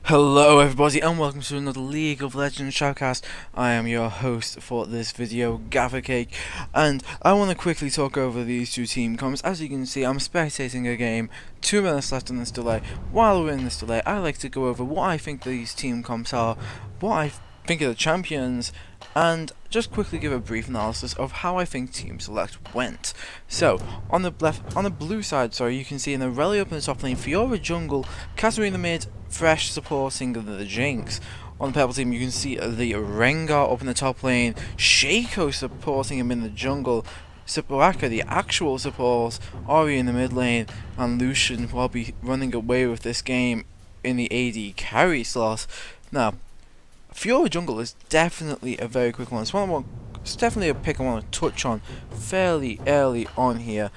Hello everybody and welcome to another League of Legends Shoutcast. I am your host for this video, Gaffer, and I want to quickly talk over these two team comps. As you can see, I'm spectating a game, 2 minutes left on this delay. While we're in this delay, I like to go over what I think these team comps are, what I think of the champions, and just quickly give a brief analysis of how I think Team Select went. So, on the blue side, you can see an Aurelia up in the top lane, Fiora jungle, Katarina mid, Fresh supporting the Jinx. On the purple team, you can see the Rengar up in the top lane, Shaco supporting him in the jungle, Soraka, the actual support, Ori in the mid lane, and Lucian will be running away with this game in the AD carry slot. Now, Fiora jungle is definitely a very quick one. It's definitely a pick I want to touch on fairly early on here.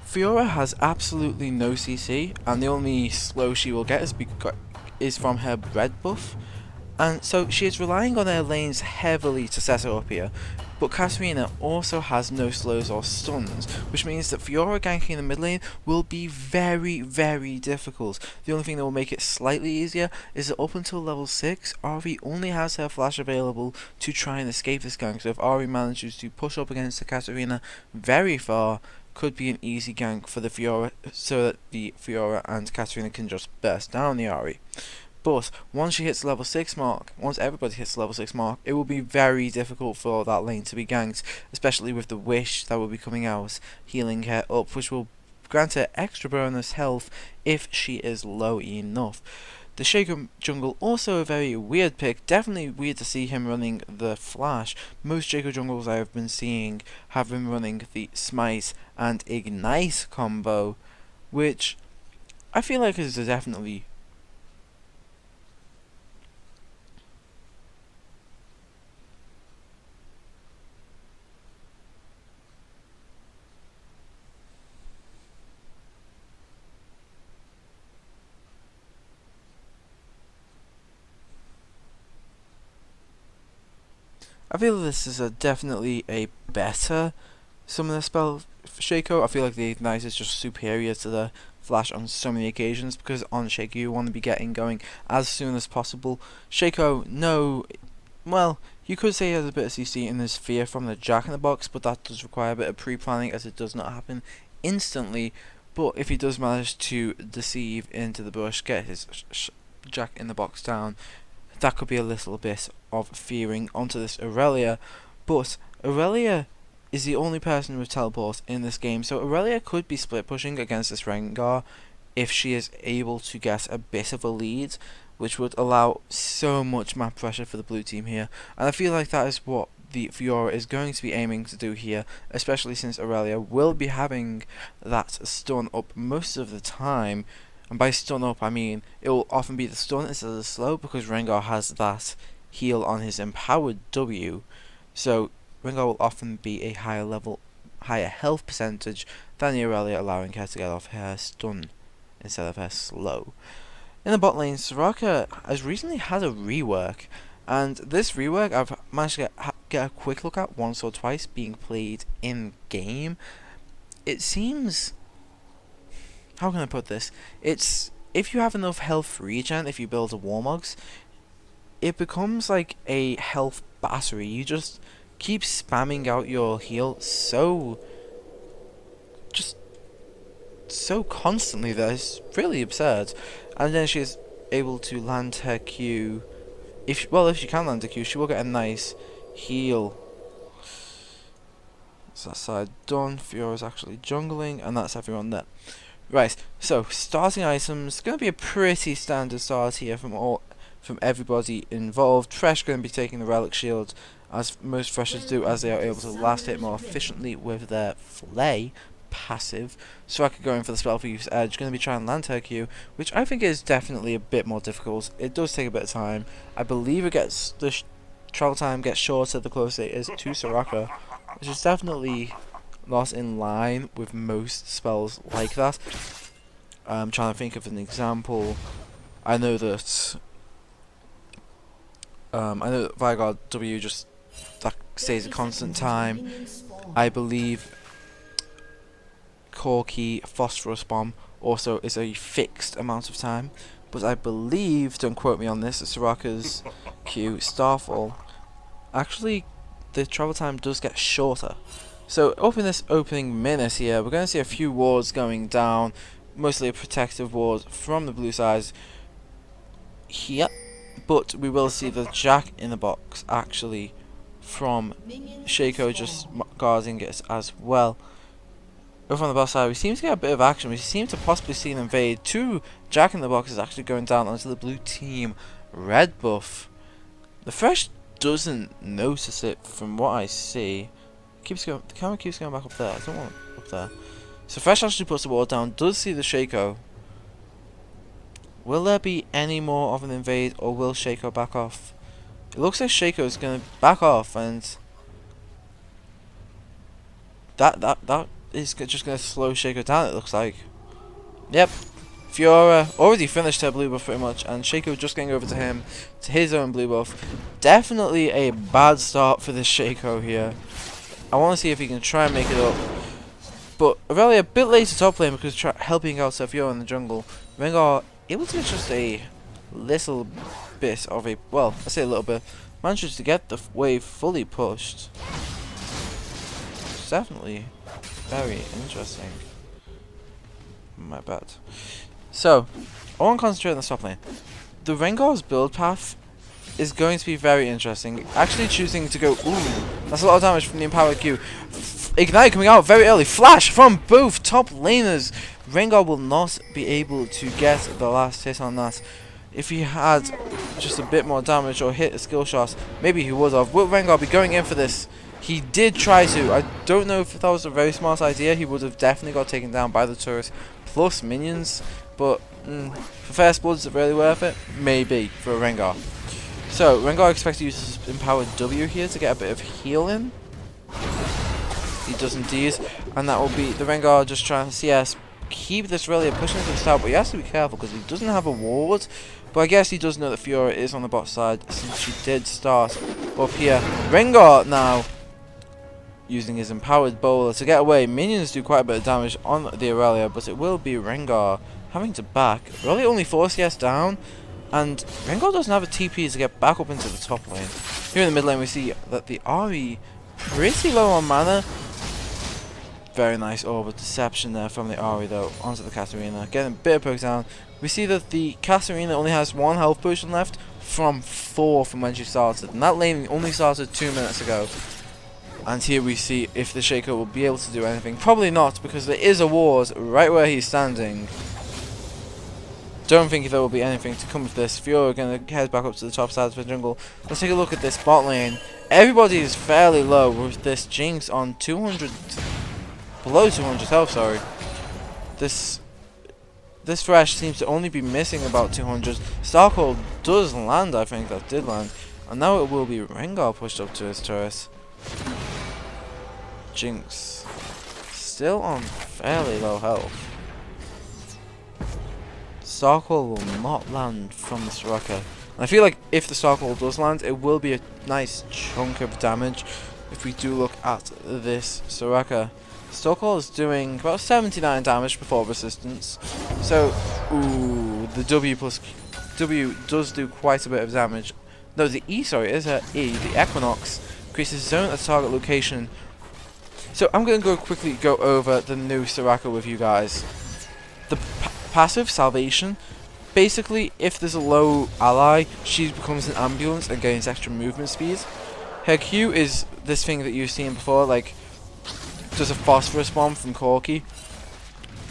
Fiora has absolutely no CC, and the only slow she will get is from her bread buff, and so she is relying on her lanes heavily to set her up here. But Katarina also has no slows or stuns, which means that Fiora ganking in the mid lane will be very, very difficult. The only thing that will make it slightly easier is that up until level 6, Ori only has her flash available to try and escape this gank. So if Ori manages to push up against the Katarina very far, could be an easy gank for the Fiora, so that the Fiora and Katarina can just burst down the Ori. But once she hits the level 6 mark, once everybody hits the level 6 mark, it will be very difficult for that lane to be ganked, especially with the Wish that will be coming out, healing her up, which will grant her extra bonus health if she is low enough. The Shaco jungle, also a very weird pick. Definitely weird to see him running the Flash. Most Shaco jungles I have been seeing have been running the Smite and Ignite combo, which I feel like is definitely this is definitely a better summoner spell for Shaco. I feel like the Ignite is just superior to the Flash on so many occasions, because on Shaco you want to be getting going as soon as possible. Shaco, no, well, you could say he has a bit of CC in his fear from the Jack in the Box, but that does require a bit of pre-planning, as it does not happen instantly. But if he does manage to deceive into the bush, get his Jack in the Box down, that could be a little bit of fearing onto this Aurelia. But Aurelia is the only person with teleport in this game, so Aurelia could be split pushing against this Rengar if she is able to get a bit of a lead, which would allow so much map pressure for the blue team here. And I feel like that is what the Fiora is going to be aiming to do here, especially since Aurelia will be having that stun up most of the time. And by stun up, I mean it will often be the stun instead of the slow, because Rengar has that heal on his empowered W. So Rengar will often be a higher health percentage than the Aurelia, allowing her to get off her stun instead of her slow. In the bot lane, Soraka has recently had a rework, and this rework I've managed to get a quick look at once or twice being played in game. It seems, how can I put this? It's, if you have enough health regen, if you build a Warmogs, it becomes like a health battery. You just keep spamming out your heal so constantly that it's really absurd. And then she's able to land her Q. If she can land her Q, she will get a nice heal. So that side done. Fiora's actually jungling, and that's everyone there. Right, so starting items, going to be a pretty standard start here from everybody involved. Fresh going to be taking the Relic Shield, as most Freshers do, as they are able to last hit more efficiently with their Flay passive. Soraka going for the Spell for Use Edge, going to be trying to land her Q, which I think is definitely a bit more difficult. It does take a bit of time. I believe the travel time gets shorter the closer it is to Soraka, which is definitely not in line with most spells like that. I'm trying to think of an example. I know that Vanguard W just that stays a constant time. I believe Corki Phosphorus Bomb also is a fixed amount of time, but I believe, don't quote me on this, Soraka's Q, Starfall, actually the travel time does get shorter. So up in this opening minute here, we're going to see a few wards going down, mostly a protective ward from the blue sides here, but we will see the Jack in the box actually from Shaco just guarding it as well. Over on the boss side, we seem to get a bit of action. We seem to possibly see an invade. 2 Jack in the boxes actually going down onto the blue team red buff. The Fresh doesn't notice it from what I see. Keeps going. The camera keeps going back up there. I don't want it up there. So Fresh actually puts the wall down. Does see the Shaco. Will there be any more of an invade, or will Shaco back off? It looks like Shaco is going to back off, and that is just going to slow Shaco down. It looks like. Yep. Fiora already finished her blue buff pretty much, and Shaco just getting over to him, to his own blue buff. Definitely a bad start for this Shaco here. I want to see if he can try and make it up. But really a bit late to top lane because helping out Fiora in the jungle. Rengar able to get just a little bit of a, well, I say a little bit, manages to get the wave fully pushed. It's definitely very interesting. My bad. So, I want to concentrate on the top lane. The Rengar's build path is going to be very interesting. Actually choosing to go, ooh, that's a lot of damage from the Empowered Q. Ignite coming out very early. Flash from both top laners. Rengar will not be able to get the last hit on that. If he had just a bit more damage or hit a skill shot, maybe he would have. Will Rengar be going in for this? He did try to. I don't know if that was a very smart idea. He would have definitely got taken down by the turret plus minions. But for First Blood, is it really worth it? Maybe for Rengar. So Rengar expects to use his Empowered W here to get a bit of heal in. He does indeed, and that will be the Rengar just trying to CS keep this really pushing to the start, but he has to be careful because he doesn't have a ward. But I guess he does know that Fiora is on the bot side since she did start up here. Rengar now using his Empowered Bowler to get away. Minions do quite a bit of damage on the Aurelia, but it will be Rengar having to back. Really only 4 CS down, and Rengar doesn't have a TP to get back up into the top lane. Here in the mid lane we see that the Ahri pretty low on mana. Very nice Orb of Deception there from the Ahri though, onto the Katarina. Getting a bit of poke down. We see that the Katarina only has 1 health potion left from 4 from when she started. And that lane only started 2 minutes ago. And here we see if the Shaco will be able to do anything. Probably not, because there is a ward right where he's standing. Don't think there will be anything to come of this. Fiora going to head back up to the top side of the jungle. Let's take a look at this bot lane. Everybody is fairly low with this Jinx on 200... below 200 health, sorry. This Thresh seems to only be missing about 200. Starcall does land, I think that did land. And now it will be Rengar pushed up to his turret. Jinx still on fairly low health. Starcall will not land from the Soraka. And I feel like if the Starcall does land, it will be a nice chunk of damage. If we do look at this Soraka, Starcall is doing about 79 damage before resistance. So, ooh, the W does do quite a bit of damage. No, the E, sorry, is her E. The Equinox increases zone at target location. So I'm going to quickly go over the new Soraka with you guys. The passive Salvation. Basically, if there's a low ally, she becomes an ambulance and gains extra movement speed. Her Q is this thing that you've seen before, like, does a phosphorus bomb from Corki.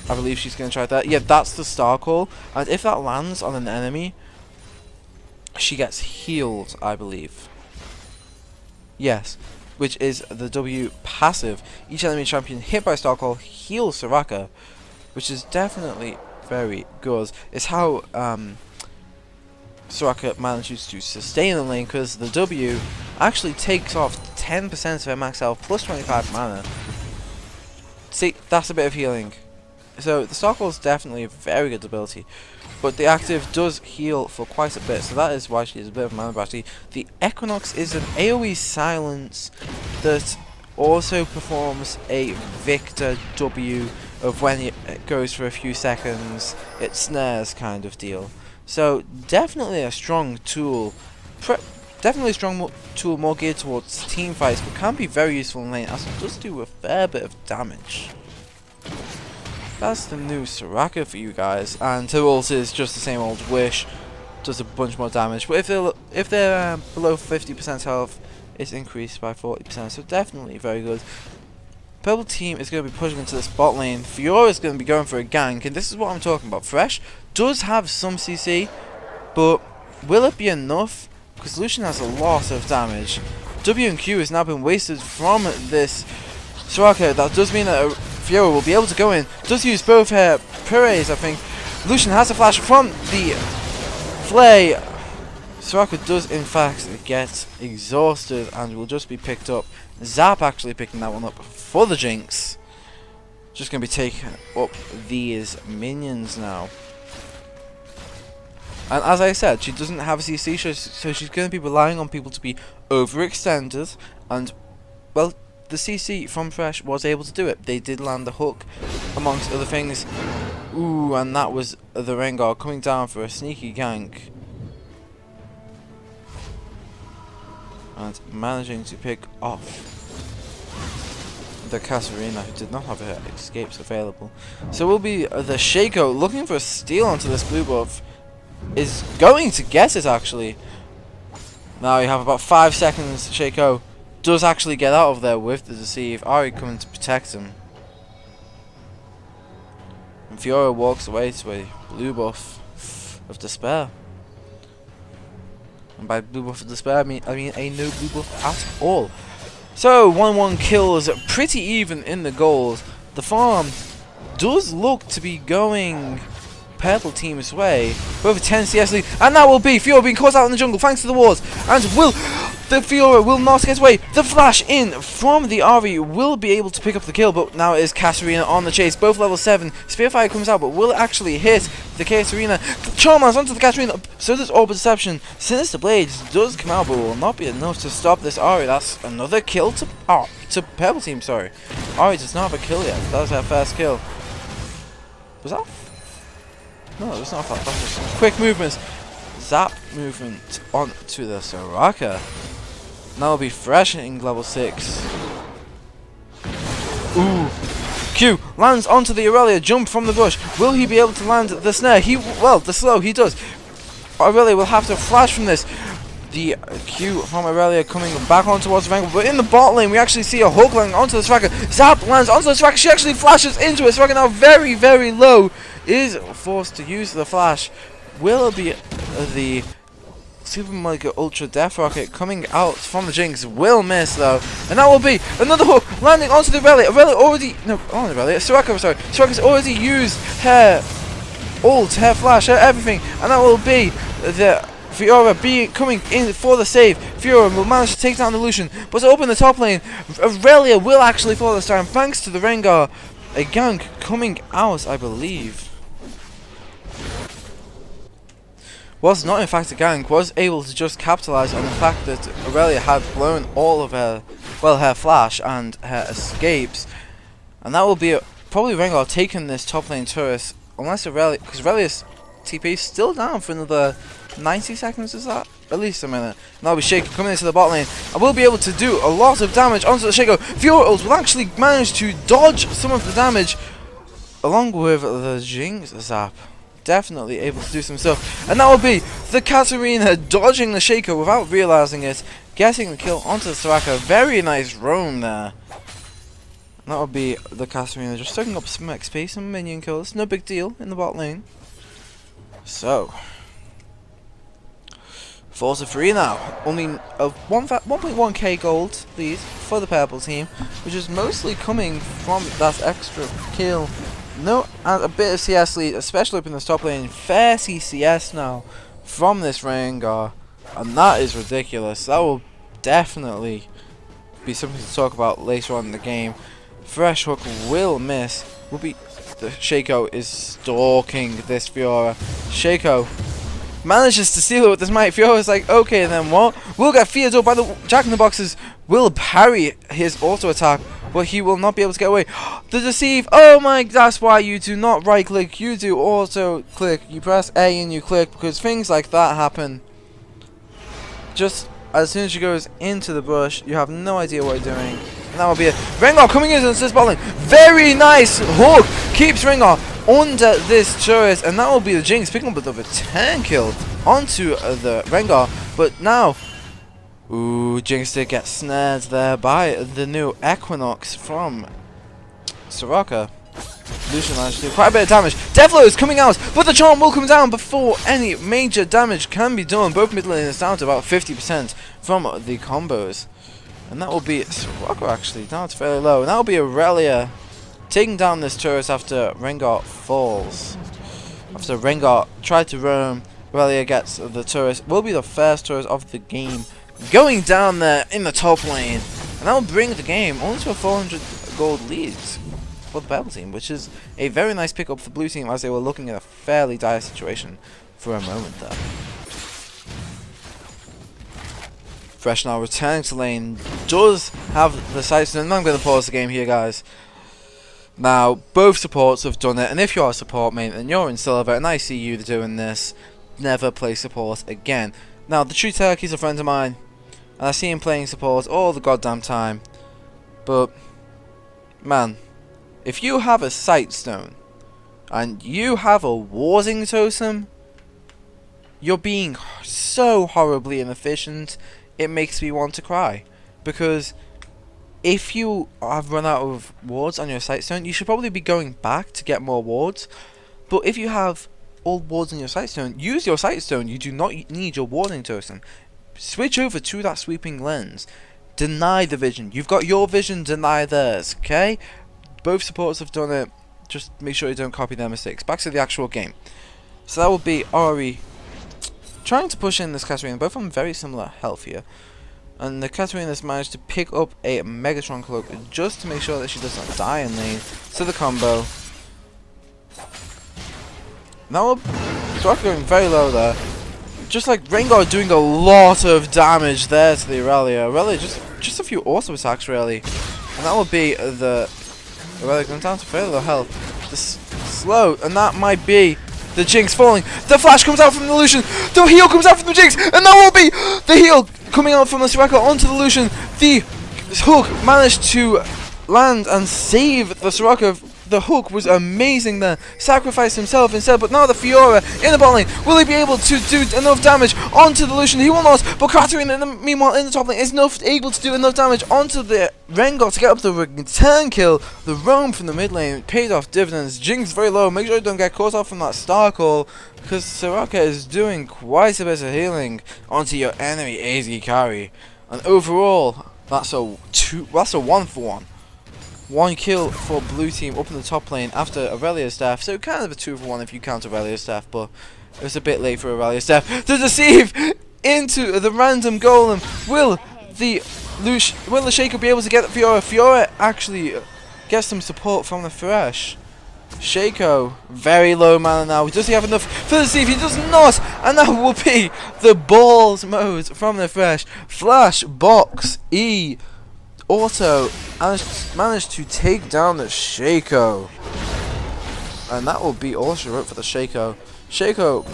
I believe she's going to try that. Yeah, that's the Starcall. And if that lands on an enemy, she gets healed, I believe. Yes, which is the W passive. Each enemy champion hit by Starcall heals Soraka, which is definitely very good. It's how Soraka manages to sustain the lane, because the W actually takes off 10% of her max health plus 25 mana. See, that's a bit of healing. So the Starcall is definitely a very good ability, but the active does heal for quite a bit, so that is why she is a bit of a mana battery. The Equinox is an AoE silence that also performs a Victor W of when it goes for a few seconds, it snares kind of deal. So definitely a strong tool. Definitely a strong tool more geared towards team fights, but can be very useful in lane as it does do a fair bit of damage. That's the new Soraka for you guys, and her ult is just the same old Wish, does a bunch more damage. But if they're below 50% health, it's increased by 40%, so definitely very good. Purple team is going to be pushing into this bot lane. Fiora is going to be going for a gank, and this is what I'm talking about. Fresh does have some CC, but will it be enough? Because Lucian has a lot of damage. W and Q has now been wasted from this Soraka. That does mean that Fiora will be able to go in. Does use both her Purées, I think. Lucian has a flash from the Flay. Soraka does in fact get exhausted and will just be picked up. Zap actually picking that one up for the Jinx. Just going to be taking up these minions now. And as I said, she doesn't have a CC, so she's going to be relying on people to be overextended. And, well, the CC from Fresh was able to do it. They did land the hook, amongst other things. Ooh, and that was the Rengar coming down for a sneaky gank. And managing to pick off the Katarina, who did not have her escapes available. So will be the Shaco looking for a steal onto this blue buff. Is going to get it actually. Now you have about 5 seconds. Shaco does actually get out of there with the deceive. Ari coming to protect him. And Fiora walks away to a blue buff of despair. And by blue buff of despair I mean a no blue buff at all. So 1-1 kills, pretty even in the goals. The farm does look to be going purple team's way. Over 10 CS lead, and that will be Fiora being caught out in the jungle thanks to the wards. And the Fiora will not get away. The flash in from the Ahri will be able to pick up the kill, but now it is Katarina on the chase. Both level 7. Spearfire comes out, but will it actually hit the Katarina? Charmans onto the Katarina. So does Orb Deception. Sinister Blades does come out, but will not be enough to stop this Ahri. That's another kill to purple team. Sorry, Ahri does not have a kill yet. That was her first kill. Was that? No, it's not that. That's just quick movements. Zap movement onto the Soraka. Now will be Fresh in level 6. Ooh. Q lands onto the Aurelia. Jump from the bush. Will he be able to land the snare? The slow, he does. Aurelia will have to flash from this. The Q from Aurelia coming back on towards the Rengar, but in the bot lane we actually see a hook landing onto the Soraka. Zap lands onto the Soraka. She actually flashes into it. Soraka now very, very low. Is forced to use the flash. Will it be the Super Mega Ultra Death Rocket coming out from the Jinx? Will miss though, and that will be another hook landing onto the Aurelia. Soraka's already used her ult, her flash, her everything, and that will be the Fiora coming in for the save. Fiora will manage to take down the Lucian, but to open the top lane, Aurelia will actually fall this time thanks to the Rengar. A gank coming out, I believe. Was not in fact a gank, was able to just capitalize on the fact that Aurelia had blown all of her, her flash and her escapes, and that will be probably Rengar taking this top lane turret, unless Aurelia, because Aurelia's TP is still down for another 90 seconds, is that? At least a minute. And that'll be Shaco coming into the bot lane, and will be able to do a lot of damage onto the Shaco. Fiora ult will actually manage to dodge some of the damage, along with the Jinx Zap. Definitely able to do some stuff, and that will be the Katarina dodging the Shaco without realizing it, getting the kill onto the Soraka. Very nice roam there. And that will be the Katarina just soaking up some XP, some minion kills, no big deal in the bot lane. So, 4-3 now, only 1.1k gold lead for the purple team, which is mostly coming from that extra kill. No, and a bit of CS lead, especially up in the top lane. 30 CS now from this Rengar, and that is ridiculous. That will definitely be something to talk about later on in the game. Fresh hook will miss. Will be the Shaco is stalking this Fiora. Shaco manages to steal it with his might. Fiora's like, okay, then what? We'll get feared up by the Jack in the Boxes. Will parry his auto attack but he will not be able to get away. The deceive! Oh my, that's why you do not right click, you do auto click. You press A and you click, because things like that happen. Just as soon as she goes into the bush, you have no idea what you're doing. And that will be it. Rengar coming into this bot lane. Very nice hook. Keeps Rengar under this turret. And that will be the Jinx picking up a 10 kill onto the Rengar. But now, ooh, Jinx did get snared there by the new Equinox from Soraka. Lucian managed to do quite a bit of damage. Devlo is coming out, but the charm will come down before any major damage can be done. Both mid laners down to about 50% from the combos. And that will be Soraka actually, down to fairly low. And that will be Aurelia taking down this turret after Rengar falls. After Rengar tried to roam, Aurelia gets the turret. Will be the first turret of the game going down there in the top lane. And that will bring the game only to a 400 gold lead for the purple team, which is a very nice pickup for the blue team, as they were looking at a fairly dire situation for a moment there. Fresh now returning to lane, does have the sights, and I'm going to pause the game here, guys. Now, both supports have done it, and if you're a support mate and you're in silver and I see you doing this, never play support again. Now, the True Turkey's a friend of mine, and I see him playing support all the goddamn time, but man, if you have a sight stone and you have a warding totem, you're being so horribly inefficient, it makes me want to cry. Because if you have run out of wards on your sight stone, you should probably be going back to get more wards. But if you have all wards on your sight stone, use your sight stone. You do not need your warding totem. Switch over to that sweeping lens. Deny the vision. You've got your vision, deny theirs, okay? Both supporters have done it. Just make sure you don't copy their mistakes. Back to the actual game. So that will be Ori trying to push in this Katarina. Both of them very similar health here. And the Katarina has managed to pick up a Megatron cloak just to make sure that she does not die in lane. So the combo. Now Soraka going very low there. Just like Rengar doing a lot of damage there to the Aurelia. Aurelia just a few auto attacks really. And that will be the Aurelia going down to fairly low health. Slow, and that might be the Jinx falling. The flash comes out from the Lucian. The heal comes out from the Jinx, and that will be the heal coming out from the Soraka onto the Lucian. The hook managed to land and save the Soraka. The hook was amazing there. Sacrificed himself instead, but now the Fiora in the bot lane. Will he be able to do enough damage onto the Lucian? He will not, but Katarina meanwhile in the top lane is able to do enough damage onto the Rengar to get up the return kill. The roam from the mid lane paid off dividends. Jinx very low. Make sure you don't get caught off from that star call, because Soraka is doing quite a bit of healing onto your enemy AZ carry. And overall, that's a 1-for-1. One kill for blue team up in the top lane after Aurelia's death. So kind of a 2-for-1 if you count Aurelia's death, but it was a bit late for Aurelia's death. To deceive into the random golem. Will the Shaker be able to get Fiora? Fiora actually gets some support from the Thresh. Shaco, very low mana now. Does he have enough for the deceive? He does not, and that will be the balls mode from the Thresh. Flash, box, E. Auto managed to take down the Shaco, and that will be all she wrote for the Shaco. Shaco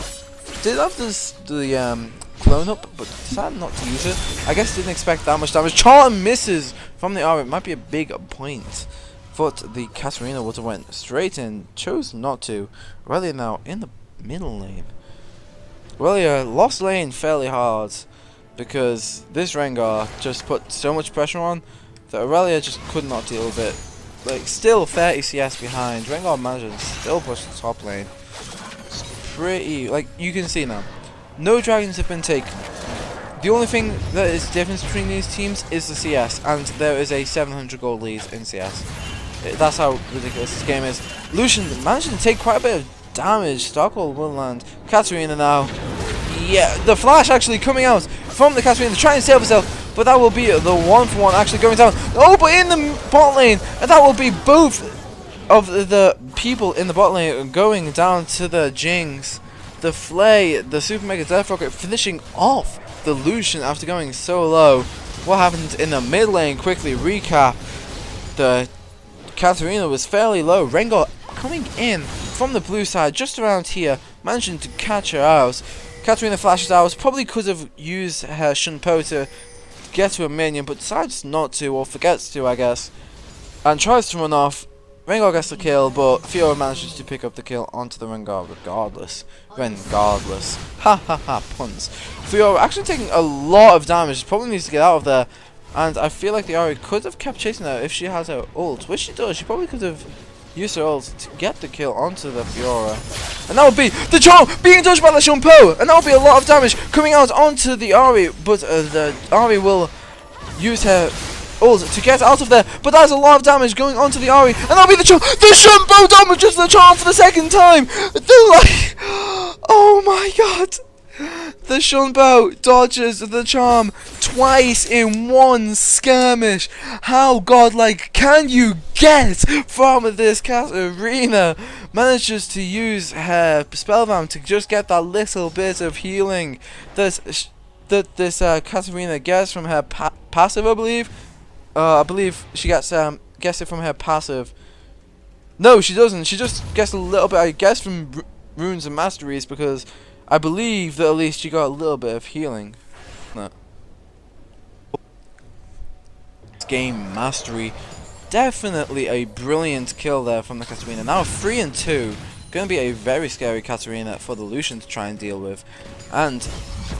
did have the clone up, but decided not to use it. I guess didn't expect that much damage. Charm misses from the R. It might be a big point, but the Katarina would have went straight in. Chose not to. Aurelia now in the middle lane. Aurelia lost lane fairly hard because this Rengar just put so much pressure on that Aurelia just could not deal with it. Like, still 30 CS behind. Rengar managed to still push the top lane. It's pretty, like, you can see now. No dragons have been taken. The only thing that is different between these teams is the CS, and there is a 700 gold lead in CS. That's how ridiculous this game is. Lucian managed to take quite a bit of damage. Starkhold will land. Katarina now. Yeah, the flash actually coming out from the Katarina to try and save herself. But that will be the 1-for-1 actually going down. Oh, but in the bot lane. And that will be both of the people in the bot lane going down to the Jinx. The Flay, the Super Mega Death Rocket finishing off the Lucian after going so low. What happened in the mid lane? Quickly recap. the Katarina was fairly low. Rengar coming in from the blue side, just around here, managing to catch her out. Katarina flashes out, probably could have used her Shunpo to get to a minion, but decides not to, or forgets to, I guess, and tries to run off. Rengar gets the kill, but Fiora manages to pick up the kill onto the Rengar regardless. Regardless. Ha ha ha, puns. Fiora actually taking a lot of damage, probably needs to get out of there. And I feel like the Ahri could have kept chasing her if she has her ult, which she does. She probably could have used her ult to get the kill onto the Fiora. And that would be the charm being dodged by the Shunpo! And that would be a lot of damage coming out onto the Ahri, but the Ahri will use her ult to get out of there, but that's a lot of damage going onto the Ahri, and that'll be the charm. The Shunpo damages the charm for the second time! They're like, oh my god! The Shunpo dodges the charm twice in one skirmish. How godlike can you get from this Katarina? Manages to use her spellbound to just get that little bit of healing that this Katarina gets from her passive, I believe. I believe she gets it from her passive. No, she doesn't. She just gets a little bit, I guess, from runes and masteries, because I believe that at least she got a little bit of healing. No. Game mastery. Definitely a brilliant kill there from the Katarina. Now 3 and 2. Going to be a very scary Katarina for the Lucian to try and deal with. And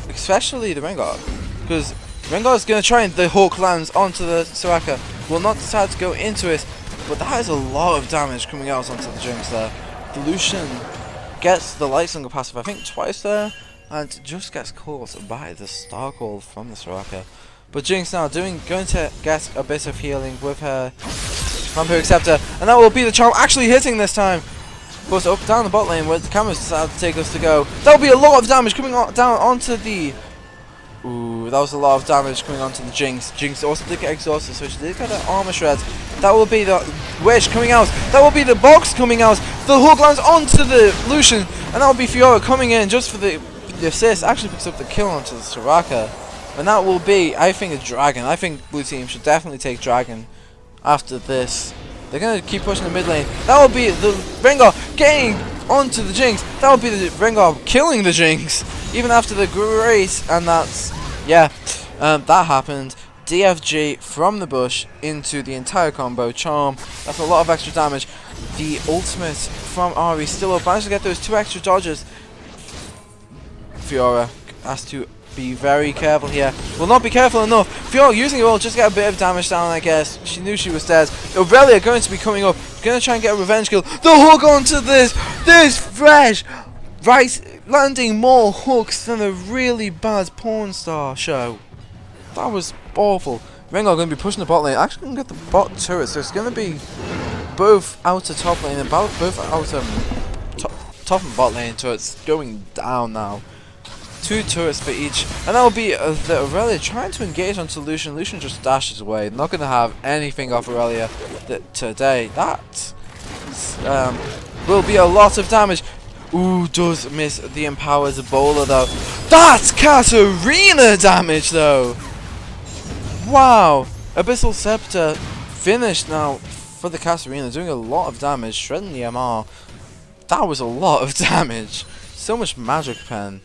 especially the Rengar. Because Rengar is going to try and the Hawk lands onto the Soraka. Will not decide to go into it. But that is a lot of damage coming out onto the Jinx there. The Lucian gets the Lightslinger passive, I think twice there, and just gets caught by the Star Call from the Soraka. But Jinx now going to get a bit of healing with her Vampire Acceptor, and that will be the charm actually hitting this time. Of course, up down the bot lane where the cameras decided to take us to go. That will be a lot of damage coming down onto the. Ooh, that was a lot of damage coming onto the Jinx. Jinx also did get exhausted, so she did get her armor shreds. That will be the Wish coming out. That will be the box coming out. The hook lands onto the Lucian, and that will be Fiora coming in just for the assist. Actually picks up the kill onto the Soraka, and that will be, I think, a Dragon. I think blue team should definitely take Dragon after this. They're gonna keep pushing the mid lane. That will be the Rengar getting onto the Jinx. That will be the Rengar killing the Jinx, even after the Grace, and that's, yeah, that happened. DFG from the bush into the entire combo. Charm, that's a lot of extra damage. The ultimate from Ahri still up. Managed to get those 2 extra dodges. Fiora has to be very careful here. Will not be careful enough. Fiora using it all just to get a bit of damage down, I guess. She knew she was dead. Aurelia going to be coming up. Going to try and get a revenge kill. The hook onto this fresh. Right, landing more hooks than a really bad porn star show. That was awful. Rengar going to be pushing the bot lane. Actually going to get the bot turret, so it's going to be both outer top lane and both outer top and bot lane turrets going down now. 2 turrets for each, and that will be the Aurelia trying to engage onto Lucian. Lucian just dashes away. Not going to have anything off Aurelia today. That will be a lot of damage. Ooh, does miss the empowered bowler though. That's Katarina damage though. Wow, Abyssal Scepter finished now for the Katarina, doing a lot of damage, shredding the MR. That was a lot of damage. So much magic pen.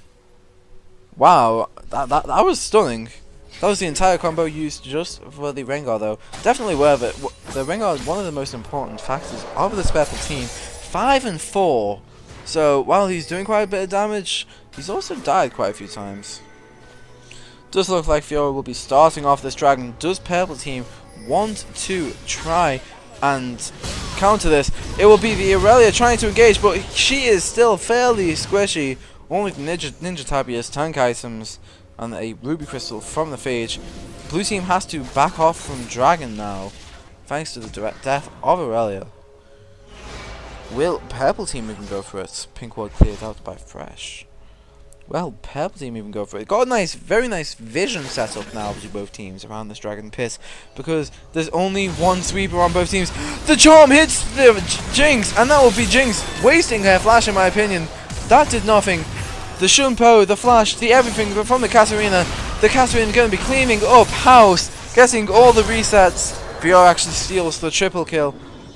Wow, that was stunning. That was the entire combo used just for the Rengar though. Definitely worth it. The Rengar is one of the most important factors of this purple team. 5 and 4. So while he's doing quite a bit of damage, he's also died quite a few times. Does look like Fiora will be starting off this dragon. Does purple team want to try and counter this? It will be the Aurelia trying to engage, but she is still fairly squishy. Only the Ninja Tabia's tank items and a Ruby Crystal from the Phage. Blue team has to back off from Dragon now, thanks to the direct death of Aurelia. Will purple team even go for it? Pink ward cleared out by Fresh. Well, purple team even go for it. Got a nice, very nice vision set up now between both teams around this Dragon Pit, because there's only one sweeper on both teams. The charm hits the Jinx, and that will be Jinx wasting her flash in my opinion. That did nothing. The Shunpo, the flash, the everything from the Katarina. The Katarina going to be cleaning up house, getting all the resets. Fiora actually steals the triple kill.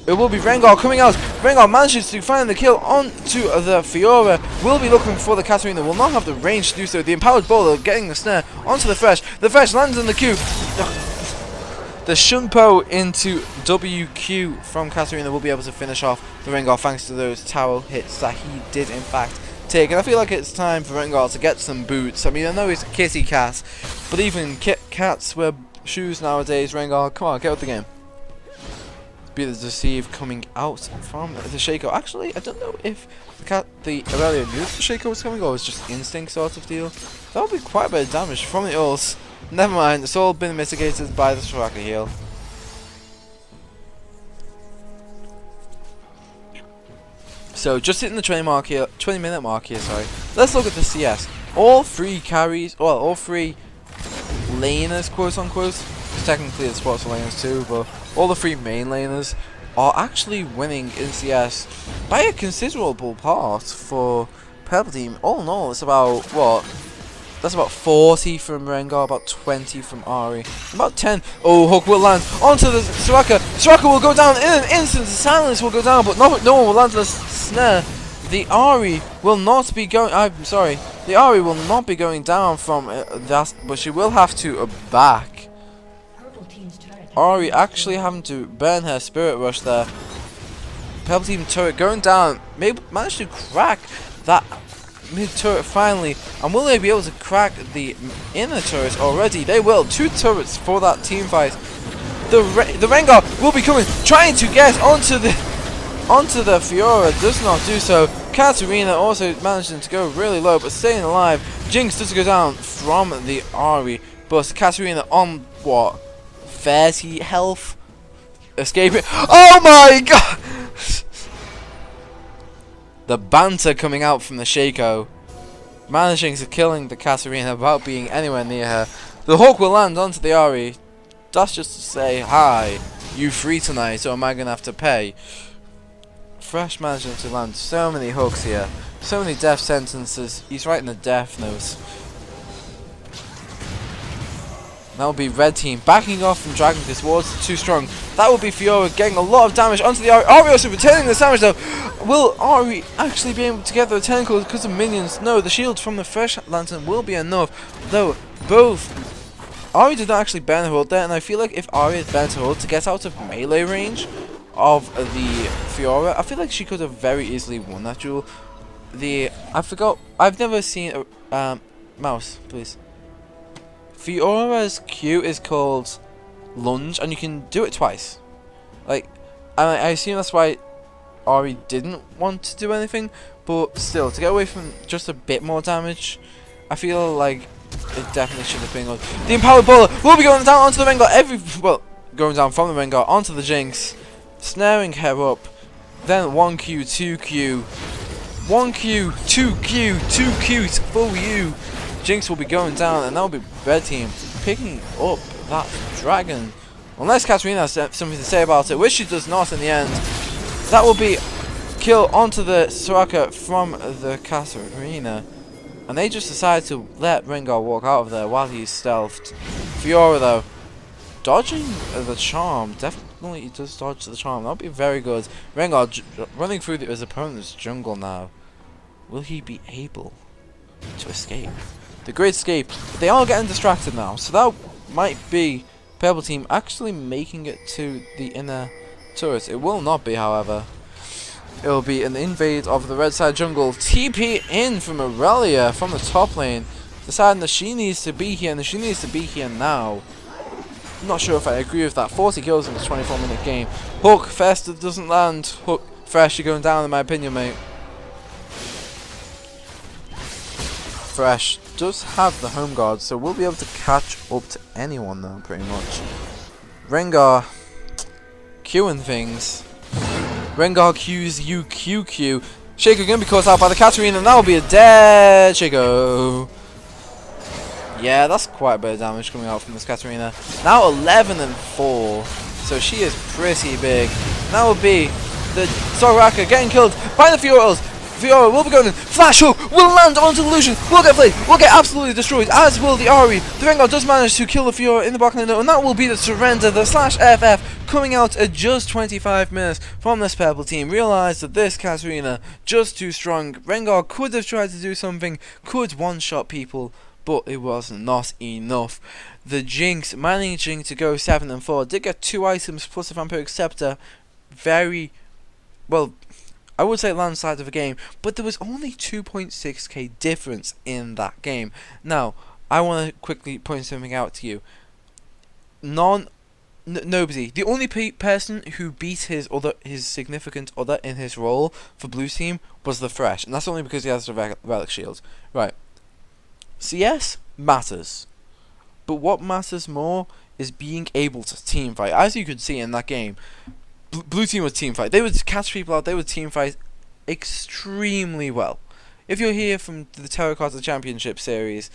It will be Rengar coming out. Rengar manages to find the kill onto the Fiora. Will be looking for the Katarina. Will not have the range to do so. The empowered bowler getting the snare onto the Thresh. The Thresh lands in the Q. The Shunpo into WQ from Katarina will be able to finish off the Rengar thanks to those tower hits that he did in fact take. And I feel like it's time for Rengar to get some boots. I mean, I know he's a kitty cat, but even cats wear shoes nowadays. Rengar, come on, get out the game. Be the Deceive coming out from the Shaco. Actually, I don't know if the Aurelia knew the Shaco was coming or it was just instinct sort of deal. That would be quite a bit of damage from the ults. Never mind, it's all been mitigated by the Soraka heal. So just hitting the 20-minute mark here, sorry. Let's look at the CS. All three carries, well, all three laners, quote unquote. Technically it's sports laners too, but all the three main laners are actually winning in CS by a considerable part for Purple Team. All in all, it's about, what? That's about 40 from Rengar, about 20 from Ahri, about 10. Oh, Hook will land onto the Soraka. Soraka will go down in an instant. The silence will go down, but no one will land the snare. The Ahri will not be going. I'm sorry. The Ahri will not be going down from that, but she will have to back. Ahri actually having to burn her Spirit Rush there. Purple Team turret going down. Maybe managed to crack that mid turret finally, and will they be able to crack the inner turrets already? They will. 2 turrets for that team fight. The Rengar will be coming, trying to get onto the Fiora. Does not do so. Katarina also managing to go really low, but staying alive. Jinx does go down from the Ahri, but Katarina on what? 30 health, escaping. Oh my god! The banter coming out from the Shaco, managing to killing the Katarina without being anywhere near her. The Hawk will land onto the Ahri. That's just to say, hi, you free tonight, or am I gonna have to pay? Fresh managing to land so many hooks here, so many death sentences. He's writing the death notes. That will be Red Team backing off from Dragon because Ward's too strong. That will be Fiora getting a lot of damage onto the Ahri. Ahri also returning the damage though. Will Ahri actually be able to get the tentacles because of minions? No, the shield from the Fresh Lantern will be enough. Though both Ahri did not actually burn her ult there, and I feel like if Ahri had burned her ult to get out of melee range of the Fiora, I feel like she could have very easily won that duel. I forgot. I've never seen a mouse, please. Fiora's Q is called Lunge, and you can do it twice. Like, I assume that's why Ahri didn't want to do anything, but still, to get away from just a bit more damage, I feel like it definitely should have been on. The Empowered Bowler will be going down onto the Rengar, going down from the Rengar onto the Jinx, snaring her up, then 1Q, 2Q, 1Q, 2Q, 2Q, full U. Jinx will be going down, and that will be Red Team picking up that dragon. Unless Katarina has something to say about it, which she does not in the end. That will be kill onto the Soraka from the Katarina. And they just decide to let Rengar walk out of there while he's stealthed. Fiora though, dodging the charm. Definitely he does dodge the charm. That would be very good. Rengar running through his opponent's jungle now. Will he be able to escape? The Great Escape. They are getting distracted now, so that might be Purple Team actually making it to the inner turret. It will not be, however. It will be an invade of the red side jungle. TP in from Aurelia from the top lane, deciding that she needs to be here, and she needs to be here now. I'm not sure if I agree with that. 40 kills in a 24-minute game. Hook Fester doesn't land. Hook Fresh, you're going down in my opinion, mate. Fresh does have the home guard, so we'll be able to catch up to anyone though, pretty much. Rengar queuing things. Rengar Q's UQQ. Shaco gonna be caught out by the Katarina, and that will be a dead Shaco. Yeah, that's quite a bit of damage coming out from this Katarina. Now 11 and 4, so she is pretty big. That will be the Soraka getting killed by the Fiora ults. Fiora will be going in. Flash hook will land onto the Lucian. Will get played. Will get absolutely destroyed, as will the Ari. The Rengar does manage to kill the Fiora in the back line, and that will be the surrender. The slash FF coming out at just 25 minutes from this purple team. Realised that this Katarina just too strong. Rengar could have tried to do something, could one-shot people, but it was not enough. The Jinx managing to go 7-4 did get 2 items plus a Vampiric Scepter. Very well, I would say landslide of a game, but there was only 2.6k difference in that game. Now, I want to quickly point something out to you. Nobody. The only person who beat his significant other in his role for blue team was the Thresh, and that's only because he has the relic shield. Right. CS matters, but what matters more is being able to team fight. As you could see in that game, blue team would team fight. They would catch people out. They would team fight extremely well. If you're here from the Terracotta Championship series,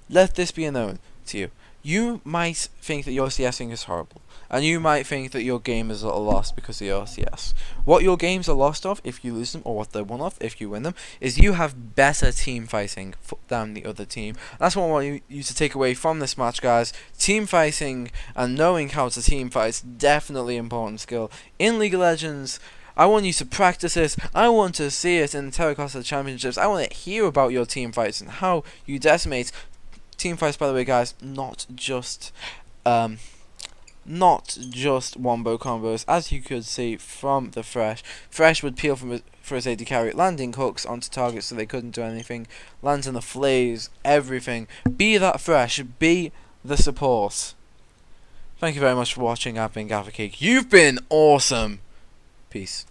let this be known to you. You might think that your CSing is horrible, and you might think that your game is a lost because of your CS. What your games are lost of if you lose them, or what they're won of if you win them, is you have better team fighting than the other team. That's what I want you to take away from this match, guys. Team fighting and knowing how to team fight is definitely an important skill in League of Legends. I want you to practice it. I want to see it in the Terracotta Championships. I want to hear about your team fights and how you decimate. Team fights, by the way, guys, not just wombo combos, as you could see from the Thresh. Thresh would peel for his AD carry, landing hooks onto targets so they couldn't do anything, lands in the flays, everything. Be that Thresh, be the support. Thank you very much for watching. I've been Gaffer. You've been awesome. Peace.